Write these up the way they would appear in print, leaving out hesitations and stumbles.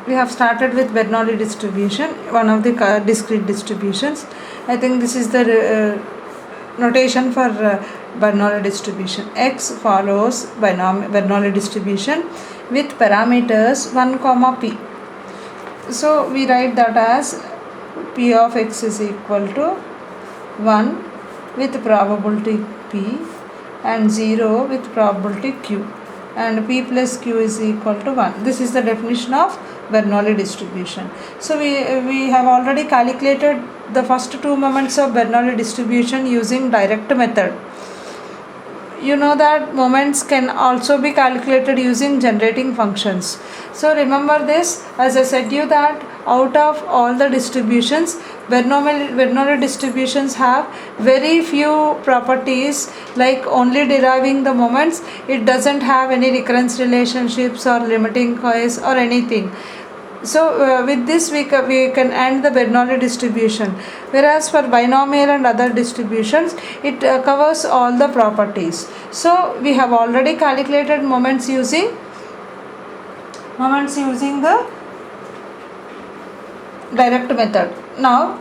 we have started with Bernoulli distribution, one of the discrete distributions. I think this is the notation for Bernoulli distribution. X follows Bernoulli distribution with parameters 1 comma p. So we write that as p of x is equal to 1 with probability p and 0 with probability q, and p plus q is equal to 1. This is the definition of Bernoulli distribution. So we have already calculated the first two moments of Bernoulli distribution using direct method. You know that moments can also be calculated using generating functions. So remember this, as I said you that out of all the distributions, Bernoulli distributions have very few properties, like only deriving the moments. It doesn't have any recurrence relationships or limiting case or anything. So with this we can end the Bernoulli distribution, whereas for binomial and other distributions it covers all the properties. So we have already calculated moments using the direct method. Now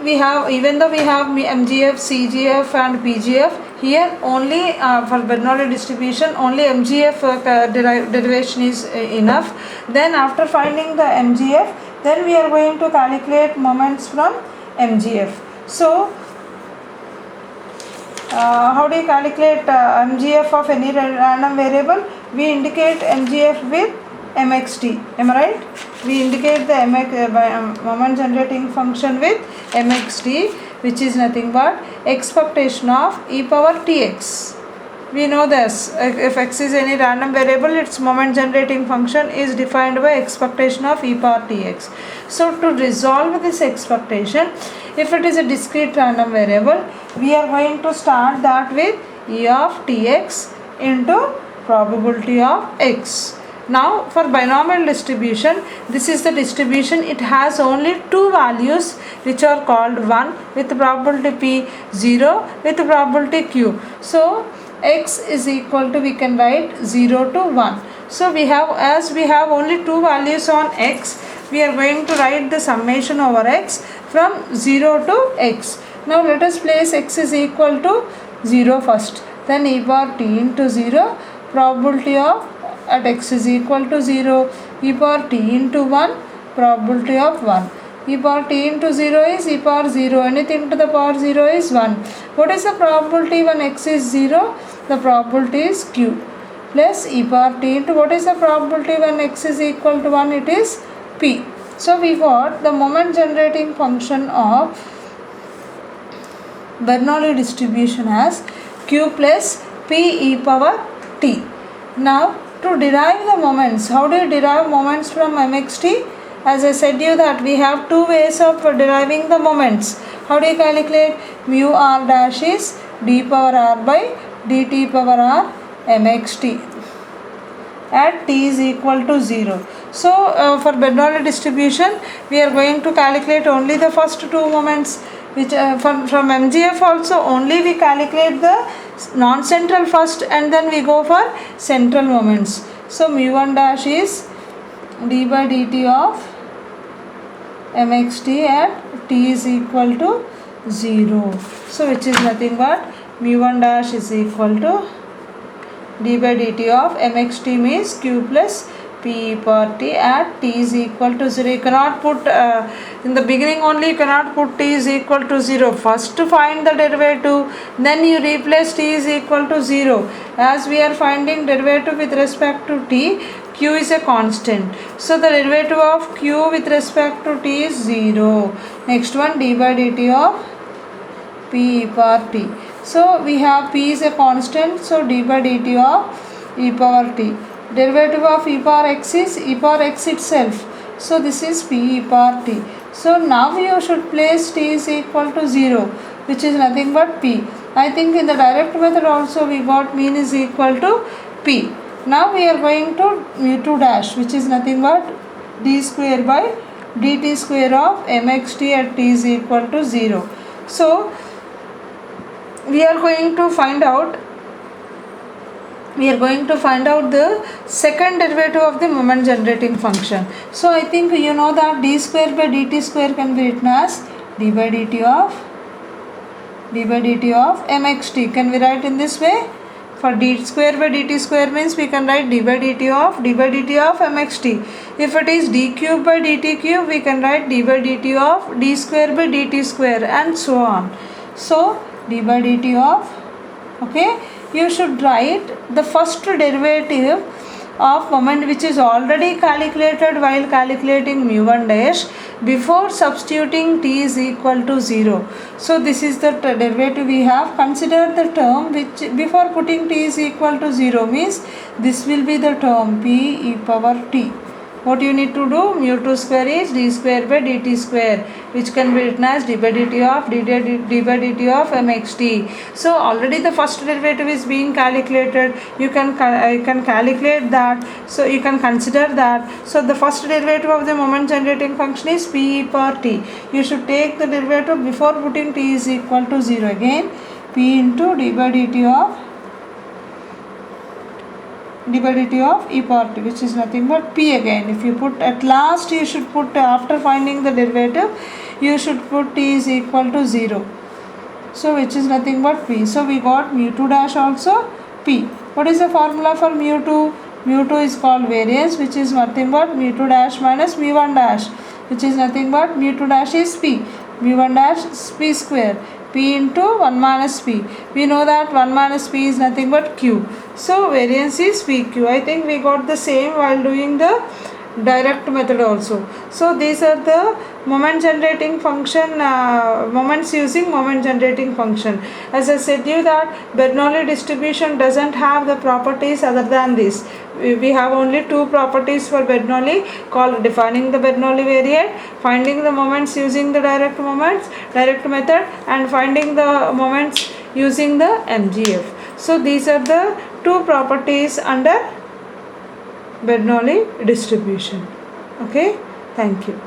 we have, even though we have MGF, CGF and PGF, here only for Bernoulli distribution only MGF derivation is enough. Then after finding the MGF, then we are going to calculate moments from MGF. So how do you calculate MGF of any random variable? We indicate MGF with mxt, am I right? We indicate the moment generating function with mxt, which is nothing but expectation of e power tx. We know this, if x is any random variable, its moment generating function is defined by expectation of e power tx. So to resolve this expectation, if it is a discrete random variable, we are going to start that with e of tx into probability of x. Now for binomial distribution, this is the distribution. It has only two values which are called 1 with probability p, 0 with probability q. So x is equal to, we can write 0 to 1. So we have, as we have only two values on x, we are going to write the summation over x from 0 to x. Now let us place x is equal to 0 first, then e power t into 0, probability of at x is equal to 0, e power t into 1, probability of 1. E power t into 0 is e power 0, anything to the power 0 is 1. What is the probability when x is 0? The probability is q, plus e power t into, what is the probability when x is equal to 1? It is p. So we got the moment generating function of Bernoulli distribution as q plus p e power t. Now to derive the moments, how do you derive moments from mxt? As I said you that we have two ways of deriving the moments. How do you calculate? Mu r dash is d power r by dt power r mxt at t is equal to 0. So for Bernoulli distribution, we are going to calculate only the first two moments, which from MGF also only we calculate the non-central first and then we go for central moments. So mu1 dash is d by dt of mxt at t is equal to 0. So which is nothing but mu1 dash is equal to d by dt of mxt means q plus p power t at t is equal to 0. You cannot put in the beginning only, you cannot put t is equal to 0. First to find the derivative, then you replace t is equal to 0. As we are finding derivative with respect to t, q is a constant. So the derivative of q with respect to t is 0. Next one, d by dt of p power t. So we have p is a constant, so d by dt of e power t. Derivative of e power x is e power x itself. So this is p e power t. So now you should place t is equal to 0, which is nothing but p. I think in the direct method also we got mean is equal to p. Now we are going to mu2 dash, which is nothing but d square by dt square of mxt at t is equal to 0. So we are going to find out we are going to find out the second derivative of the moment generating function. So I think you know that d square by dt square can be written as d by dt of mxt. Can we write in this way? For d square by dt square means we can write d by dt of mxt. If it is d cube by dt cube, we can write d by dt of d square by dt square, and so on. So d by dt of, okay, you should write the first derivative of moment which is already calculated while calculating mu1 dash before substituting t is equal to 0. So this is the derivative we have. Consider the term which before putting t is equal to 0 means this will be the term p e power t. What you need to do, mu2 square is d square by dt square, which can be written as d by dt of mxt. So already the first derivative is being calculated. You can calculate that. So you can consider that. So the first derivative of the moment generating function is p e power t. You should take the derivative before putting t is equal to 0. Again, p into d by dt of e power t, which is nothing but p again. If you put at last, you should put, after finding the derivative, you should put t is equal to 0. So which is nothing but p. So we got mu2 dash also p. What is the formula for mu2? Mu2 is called variance, which is nothing but mu2 dash minus mu1 dash, which is nothing but mu2 dash is p, mu1 dash is p square, p into 1 minus p. We know that 1 minus p is nothing but q. So variance is pq. I think we got the same while doing the direct method also. So these are the moment generating function, moments using moment generating function. As I said you that Bernoulli distribution doesn't have the properties other than this. We have only two properties for Bernoulli, called defining the Bernoulli variate, finding the moments using the direct method, and finding the moments using the MGF. So these are the two properties under Bernoulli distribution. Okay, thank you.